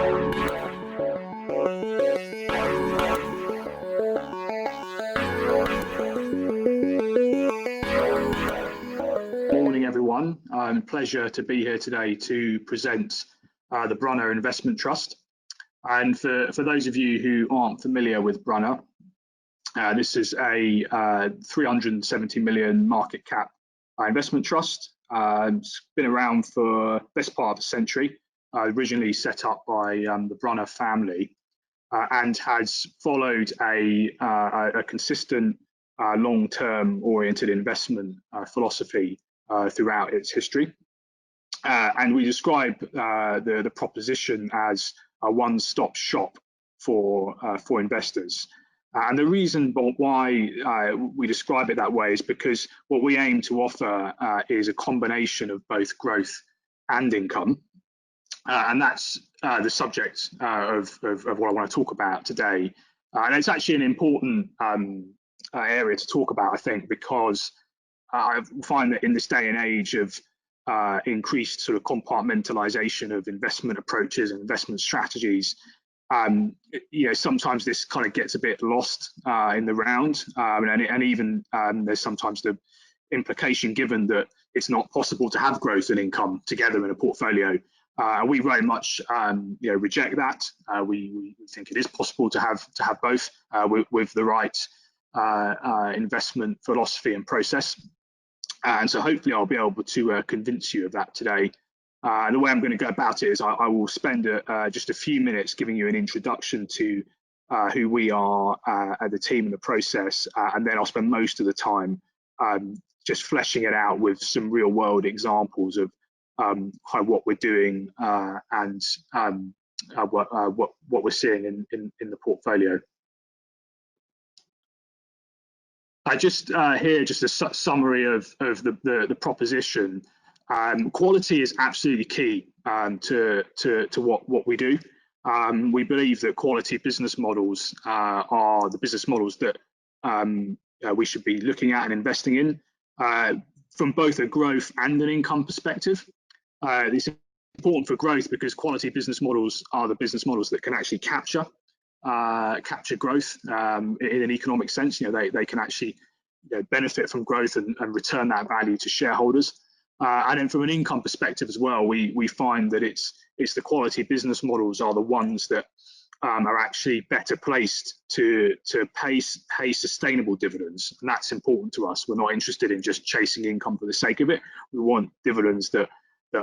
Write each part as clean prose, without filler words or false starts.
Morning, everyone. Pleasure to be here today to present the Brunner Investment Trust. And for those of you who aren't familiar with Brunner, this is a 370 million market cap investment trust. It's been around for the best part of a century, originally set up by the Brunner family, and has followed a consistent long-term oriented investment philosophy throughout its history. And we describe the proposition as a one-stop shop for investors. And the reason why we describe it that way is because what we aim to offer is a combination of both growth and income. And that's the subject of what I want to talk about today. And it's actually an important area to talk about, I think, because I find that in this day and age of increased sort of compartmentalization of investment approaches and investment strategies, sometimes this kind of gets a bit lost in the round, and even there's sometimes the implication given that it's not possible to have growth and income together in a portfolio. We very much reject that. We think it is possible to have both with the right investment philosophy and process. And so hopefully I'll be able to convince you of that today. The way I'm going to go about it is I will spend just a few minutes giving you an introduction to who we are at the team and the process, and then I'll spend most of the time just fleshing it out with some real world examples of what we're doing and what we're seeing in the portfolio. Just a summary of the proposition. Quality is absolutely key to what we do. We believe that quality business models are the business models that we should be looking at and investing in from both a growth and an income perspective. It's important for growth because quality business models are the business models that can actually capture growth in an economic sense. They can actually benefit from growth and return that value to shareholders. And then from an income perspective as well, we find that it's the quality business models are the ones that are actually better placed to pay sustainable dividends, and that's important to us. We're not interested in just chasing income for the sake of it. We want dividends that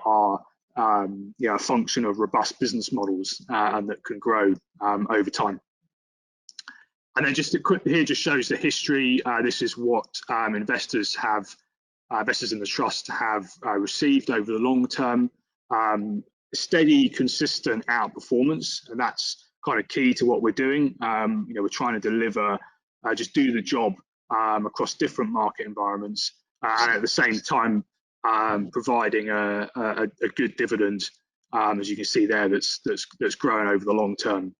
are a function of robust business models and that can grow over time. And then just a quick here just shows the history. This is what investors in the trust have received over the long term. Steady, consistent outperformance, and that's kind of key to what we're doing. We're trying to deliver, just do the job across different market environments, and at the same time providing a good dividend, as you can see there, that's growing over the long term.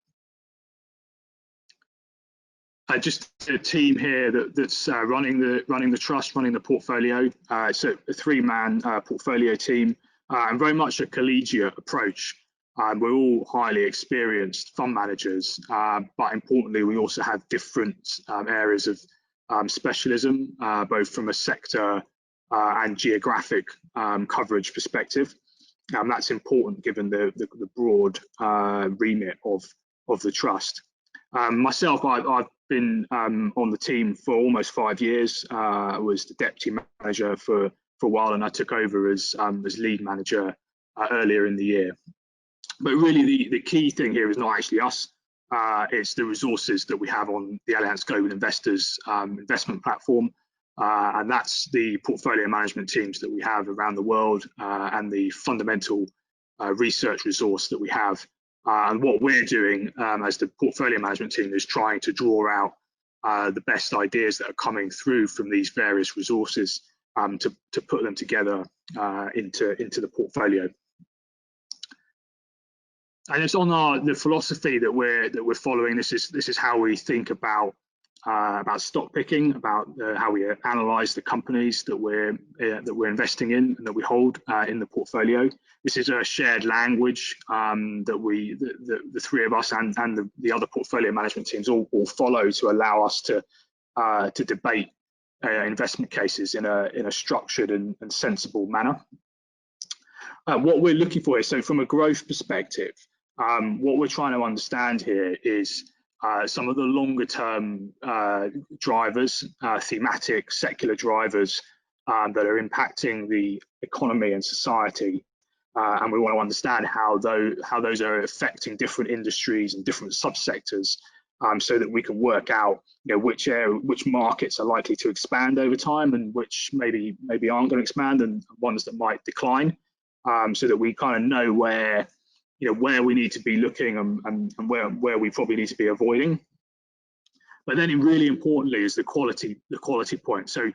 Just a team here that's running the trust, running the portfolio. It's a three-man portfolio team, and very much a collegiate approach. We're all highly experienced fund managers, but importantly, we also have different areas of specialism, both from a sector and geographic coverage perspective. That's important given the broad remit of the trust. Myself, I've been on the team for almost 5 years. I was the deputy manager for a while, and I took over as lead manager earlier in the year. But really, the key thing here is not actually us. It's the resources that we have on the Allianz Global Investors investment platform, and that's the portfolio management teams that we have around the world and the fundamental research resource that we have. And what we're doing as the portfolio management team is trying to draw out the best ideas that are coming through from these various resources to put them together into the portfolio. And it's on the philosophy that we're following. This is how we think about about stock picking, about how we analyze the companies that we're investing in and that we hold in the portfolio. This is a shared language that the three of us and the other portfolio management teams all follow to allow us to debate investment cases in a structured and sensible manner. What we're looking for is, so from a growth perspective, what we're trying to understand here is some of the longer term drivers, thematic, secular drivers that are impacting the economy and society. And we want to understand how those are affecting different industries and different subsectors, so that we can work out, which markets are likely to expand over time and which maybe aren't going to expand, and ones that might decline, so that we kind of know where we need to be looking and where we probably need to be avoiding. But then, really importantly, is the quality point. So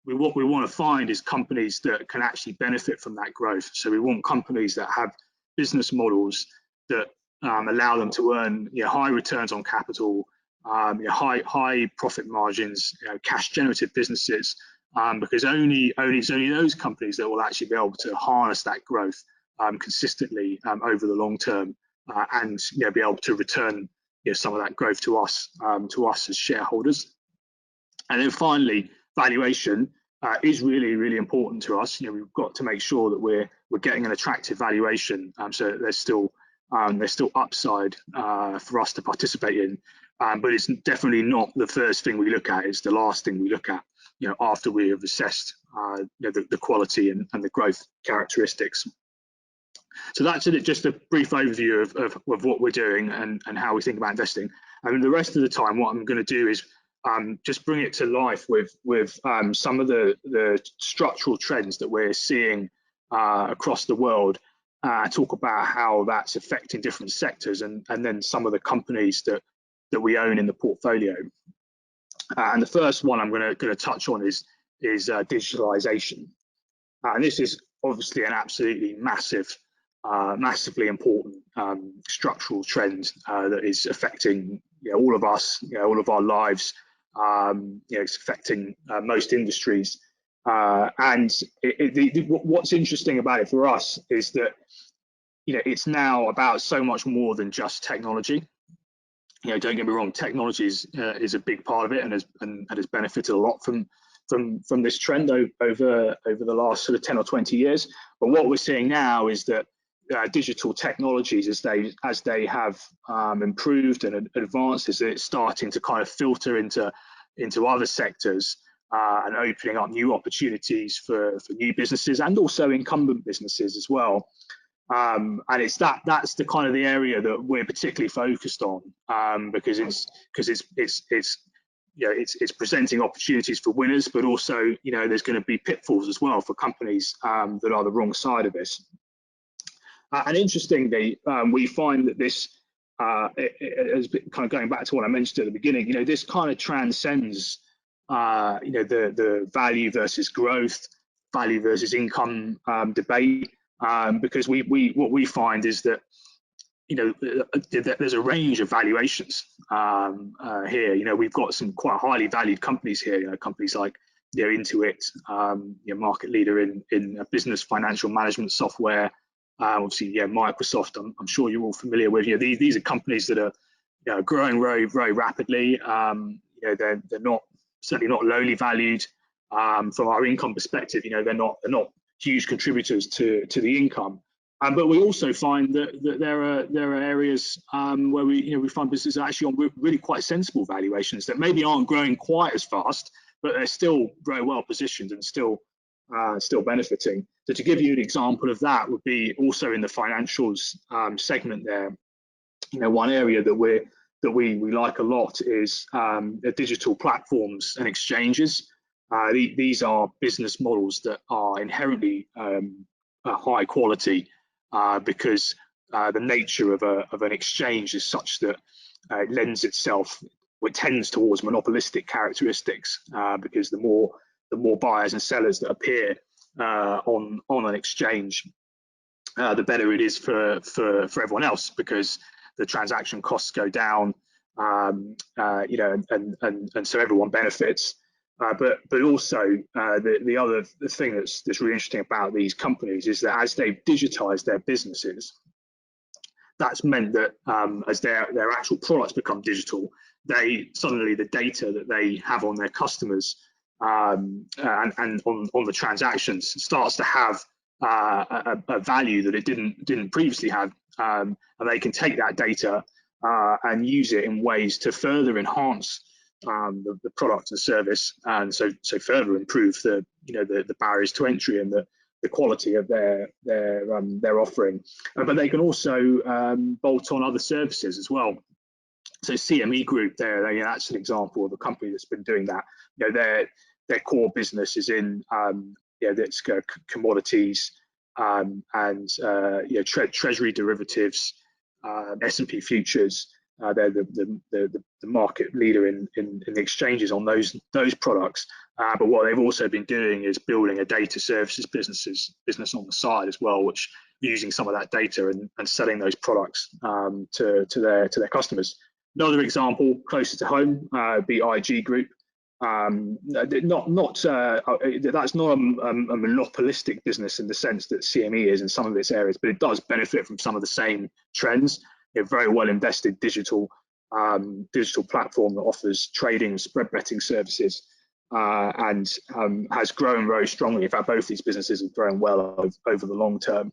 what we want to find is companies that can actually benefit from that growth. So we want companies that have business models that allow them to earn high returns on capital, high profit margins, cash generative businesses, because it's only those companies that will actually be able to harness that growth consistently over the long term, and be able to return some of that growth to us as shareholders. And then finally, valuation is really important to us. We've got to make sure that we're getting an attractive valuation, so that there's still upside for us to participate in. But it's definitely not the first thing we look at. It's the last thing we look at, after we have assessed the quality and the growth characteristics. So that's just a brief overview of what we're doing and how we think about investing. And the rest of the time, what I'm going to do is just bring it to life with some of the structural trends that we're seeing across the world. Talk about how that's affecting different sectors, and then some of the companies that we own in the portfolio. And the first one I'm going to touch on is digitalization. And this is obviously an absolutely massively important structural trend that is affecting all of us, all of our lives. It's affecting most industries. And what's interesting about it for us is that it's now about so much more than just technology. Don't get me wrong, technology is a big part of it, and has benefited a lot from this trend over the last sort of 10 or 20 years. But what we're seeing now is that digital technologies, as they have improved and advanced, is it's starting to kind of filter into other sectors, and opening up new opportunities for new businesses and also incumbent businesses as well. And that's the kind of the area that we're particularly focused on, because it's presenting opportunities for winners, but also there's going to be pitfalls as well for companies that are the wrong side of this. And interestingly, we find that this, as kind of going back to what I mentioned at the beginning, this kind of transcends the value versus growth, value versus income debate, because what we find is that there's a range of valuations here. We've got some quite highly valued companies here, companies like Intuit, market leader in business financial management software. Obviously, Microsoft, I'm sure you're all familiar with. These are companies that are growing very rapidly. They're certainly not lowly valued from our income perspective. They're not huge contributors to the income. But we also find that there are areas where we find businesses are actually on really quite sensible valuations that maybe aren't growing quite as fast, but they're still very well positioned and still benefiting. So to give you an example of that would be also in the financials segment there. One area that we like a lot is the digital platforms and exchanges. These are business models that are inherently high quality, because the nature of an exchange is such that it lends itself, or it tends towards monopolistic characteristics, because the more buyers and sellers that appear on an exchange, the better it is for everyone else, because the transaction costs go down, you know, and so everyone benefits. But also the other thing that's really interesting about these companies is that as they've digitized their businesses, that's meant that as their actual products become digital, they suddenly the data that they have on their customers and on the transactions starts to have a value that it didn't previously have, and they can take that data and use it in ways to further enhance the product and service, and so further improve the barriers to entry and the quality of their offering. But they can also bolt on other services as well. So CME Group, that's an example of a company that's been doing that. You know, their core business is in that's commodities and treasury derivatives, S&P futures. They're the market leader in the exchanges on those products. But what they've also been doing is building a data services business on the side as well, which using some of that data and selling those products to their customers. Another example closer to home, be IG Group. That's not a monopolistic business in the sense that CME is in some of its areas, but it does benefit from some of the same trends. A very well invested digital platform that offers trading, spread betting services, and has grown very strongly. In fact, both these businesses have grown well over the long term.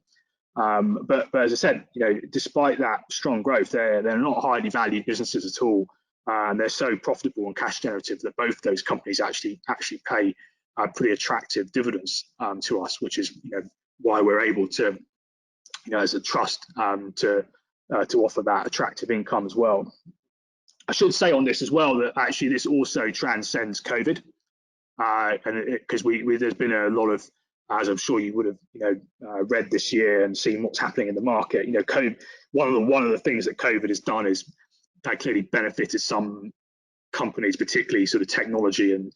But as I said, despite that strong growth, they're not highly valued businesses at all, and they're so profitable and cash generative that both those companies actually pay pretty attractive dividends to us, which is why we're able to, as a trust, to offer that attractive income as well. I should say on this as well that actually this also transcends COVID, and because there's been a lot of, as I'm sure you would have read this year and seen what's happening in the market. COVID, one of the things that COVID has done is that clearly benefited some companies, particularly sort of technology and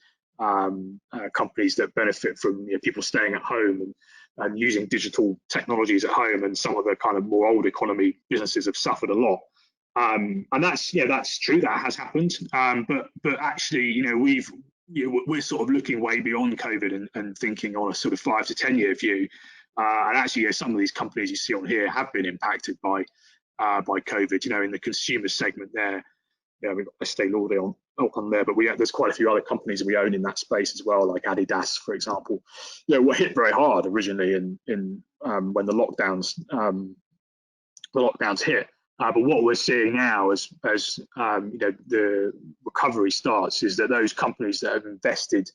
companies that benefit from people staying at home and using digital technologies at home, and some of the kind of more old economy businesses have suffered a lot. And that's true, that has happened. But actually, we're sort of looking way beyond COVID and thinking on a sort of 5 to 10 year view. And actually, some of these companies you see on here have been impacted by COVID. In the consumer segment there, we've got Estée Lauder on there, but there's quite a few other companies that we own in that space as well, like Adidas, for example. Were hit very hard originally in when the lockdowns hit. But what we're seeing now, as the recovery starts, is that those companies that have invested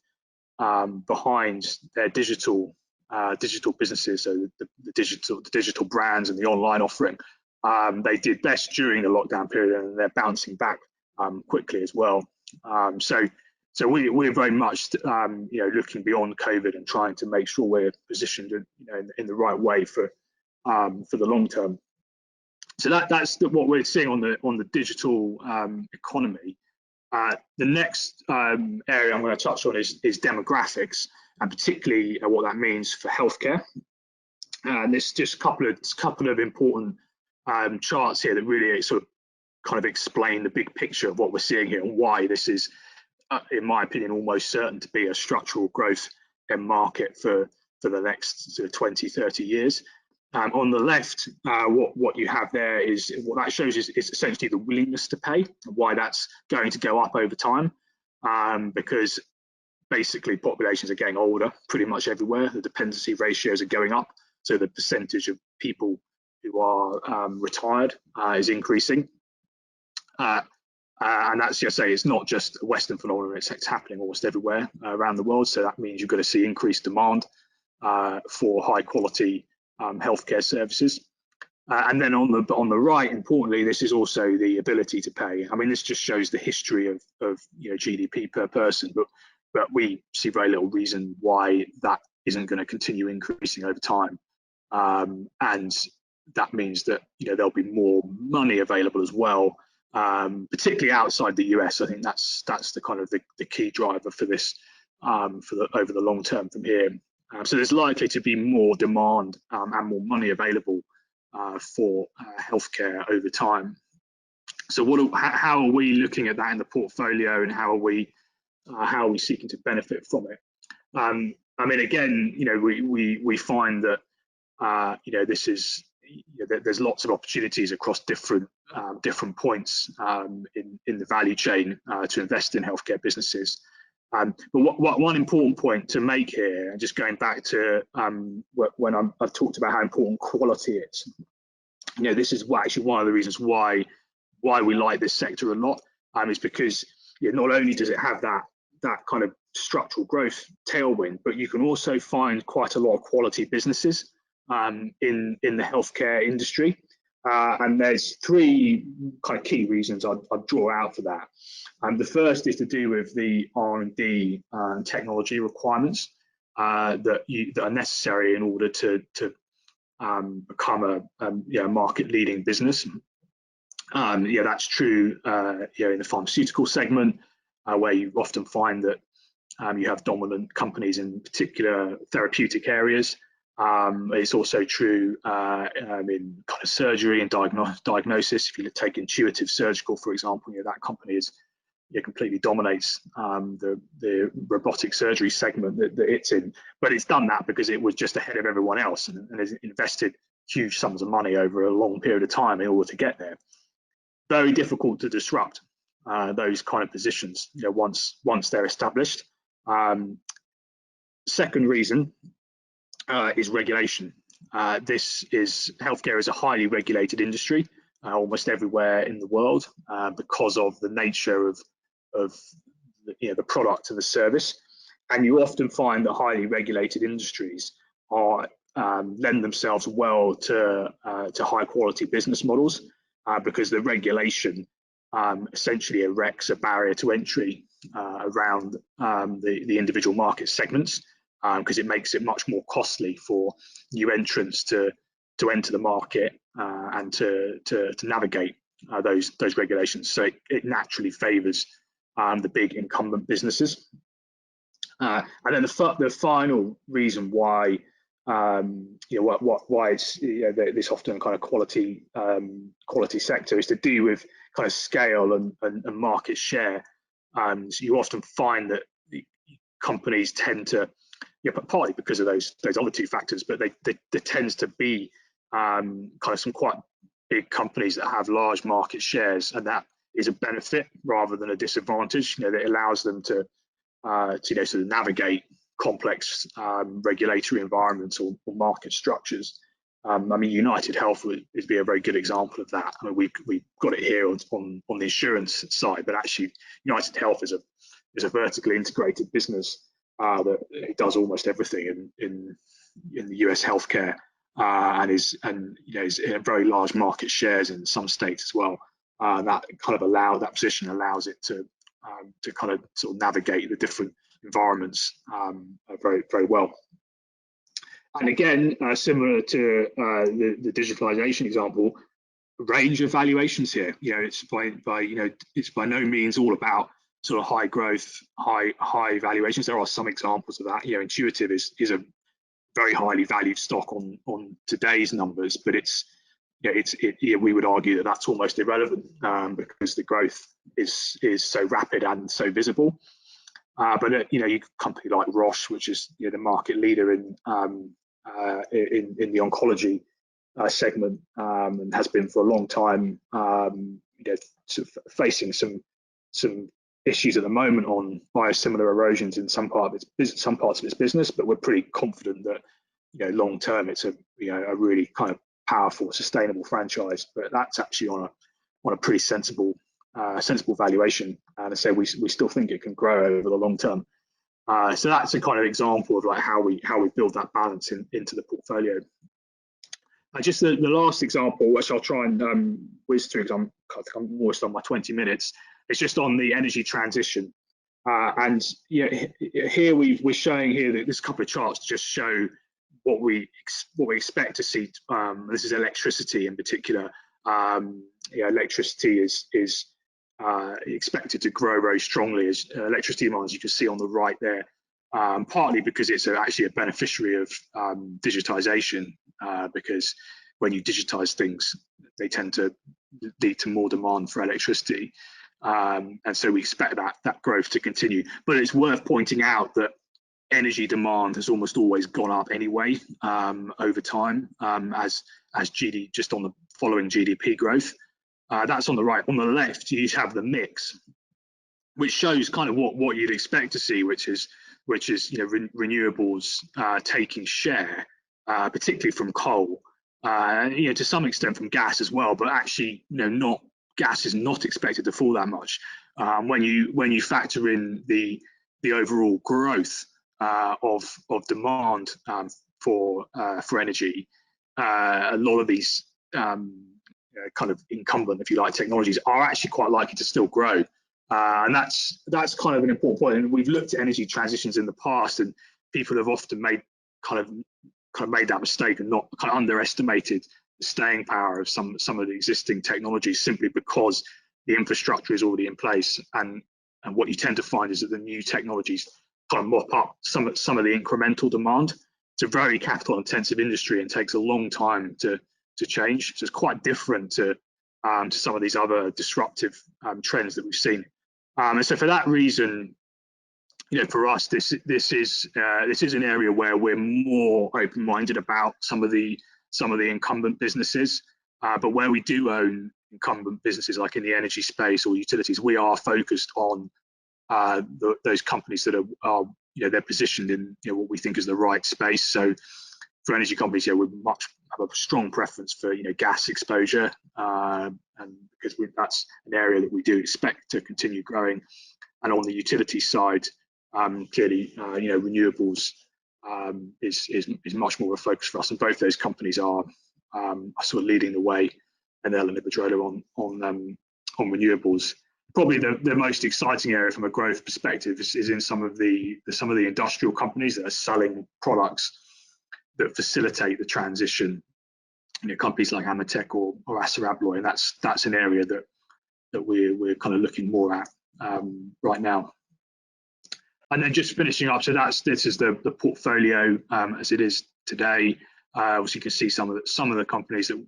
behind their digital businesses, so the digital brands and the online offering, they did best during the lockdown period, and they're bouncing back quickly as well. So we're very much looking beyond COVID and trying to make sure we're positioned in the right way for the long term. So that's what we're seeing on the digital economy. The next area I'm going to touch on is demographics, and particularly what that means for healthcare. And there's just a couple of important charts here that really sort of kind of explain the big picture of what we're seeing here and why this is, in my opinion, almost certain to be a structural growth market for the next sort of 20, 30 years. On the left, what you have there is, what that shows is essentially the willingness to pay, and why that's going to go up over time, because basically populations are getting older pretty much everywhere. The dependency ratios are going up, so the percentage of people who are retired is increasing. And that's just say it's not just a Western phenomenon, it's happening almost everywhere around the world. So that means you're going to see increased demand for high quality healthcare services. And then on the right, importantly, this is also the ability to pay. I mean, this just shows the history of GDP per person, but we see very little reason why that isn't going to continue increasing over time. And that means that there'll be more money available as well, particularly outside the US. I think that's the kind of the key driver for this over the long term from here. So there's likely to be more demand and more money available for healthcare over time. So how are we looking at that in the portfolio, and how are we seeking to benefit from it? I mean, again, we find that this is there's lots of opportunities across different points in the value chain to invest in healthcare businesses. But one important point to make here, and just going back to when I've talked about how important quality is, this is actually one of the reasons why we like this sector a lot, is because not only does it have that kind of structural growth tailwind, but you can also find quite a lot of quality businesses in the healthcare industry. And there's three kind of key reasons I'd draw out for that. The first is to do with the R&D and technology requirements that are necessary in order to become a market-leading business. That's true in the pharmaceutical segment, where you often find that you have dominant companies in particular therapeutic areas. It's also true in kind of surgery and diagnosis. If you take Intuitive Surgical, for example, that company completely dominates the robotic surgery segment that it's in. But it's done that because it was just ahead of everyone else, and has invested huge sums of money over a long period of time in order to get there. Very difficult to disrupt those kind of positions once they're established. Second reason is regulation. Healthcare is a highly regulated industry almost everywhere in the world because of the nature of the product and the service. And you often find that highly regulated industries lend themselves well to high quality business models because the regulation essentially erects a barrier to entry around the individual market segments, because it makes it much more costly for new entrants to enter the market and to navigate those regulations. So it naturally favours the big incumbent businesses. And then the final reason why why it's this often kind of quality sector is to do with kind of scale and market share. So you often find that the companies tend to, partly because of those other two factors, but there tends to be kind of some quite big companies that have large market shares, and that is a benefit rather than a disadvantage. That allows them to sort of navigate complex regulatory environments or market structures. I mean, United Health would be a very good example of that. I mean, we've got it here on the insurance side, but actually United Health is a vertically integrated business that it does almost everything in the US healthcare, and is in very large market shares in some states as well. That position allows it to kind of sort of navigate the different environments very, very well. And again, similar to the digitalization example, range of valuations here. It's it's by no means all about sort of high growth, high valuations. There are some examples of that. Intuitive is a very highly valued stock on today's numbers, but we would argue that that's almost irrelevant because the growth is so rapid and so visible. But you company like Roche, which is the market leader in the oncology segment, and has been for a long time, sort of facing some issues at the moment on biosimilar erosions in some parts of its business, but we're pretty confident that long term it's a really kind of powerful, sustainable franchise. But that's actually on a pretty sensible valuation, and I say we still think it can grow over the long term. So that's a kind of example of like how we build that balance into the portfolio. Just the last example, which I'll try and whiz through because I'm almost on my 20 minutes. It's just on the energy transition, and here we're showing here that this couple of charts just show what we expect to see. This is electricity in particular. Electricity is expected to grow very strongly as electricity demand, as you can see on the right there, partly because it's actually a beneficiary of digitization, because when you digitize things, they tend to lead to more demand for electricity. And so we expect that growth to continue. But it's worth pointing out that energy demand has almost always gone up anyway over time as GDP, just on the following GDP growth. That's on the right. On the left, you have the mix, which shows kind of what you'd expect to see, which is renewables taking share, particularly from coal, to some extent from gas as well, but actually not gas is not expected to fall that much when you factor in the overall growth of demand for energy. A lot of these kind of incumbent, if you like, technologies are actually quite likely to still grow. And that's kind of an important point. And we've looked at energy transitions in the past, and people have often made made that mistake and not kind of underestimated the staying power of some of the existing technologies simply because the infrastructure is already in place. And what you tend to find is that the new technologies kind of mop up some of the incremental demand. It's a very capital intensive industry and takes a long time to change. So it's quite different to some of these other disruptive trends that we've seen. And so for that reason, for us, this is an area where we're more open-minded about some of the incumbent businesses. But where we do own incumbent businesses, like in the energy space or utilities, we are focused on those companies that are they're positioned in what we think is the right space. So for energy companies, we have a strong preference for gas exposure, and because that's an area that we do expect to continue growing. And on the utility side, clearly, renewables is much more of a focus for us, and both those companies are sort of leading the way, Enel and Iberdrola on renewables. Probably the most exciting area from a growth perspective is in some of the industrial companies that are selling products that facilitate the transition. Companies like Amatec or Assa Abloy, and that's an area that we're kind of looking more at right now. And then just finishing up, so this is the portfolio as it is today. Obviously, you can see some of the companies that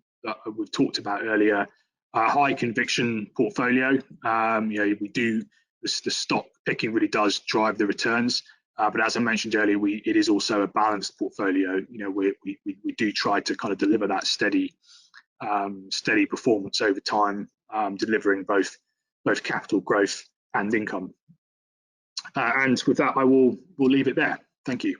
we've talked about earlier. High conviction portfolio. We do the stock picking really does drive the returns. But as I mentioned earlier, it is also a balanced portfolio. We do try to kind of deliver that steady performance over time, delivering both capital growth and income. And with that, we'll leave it there. Thank you.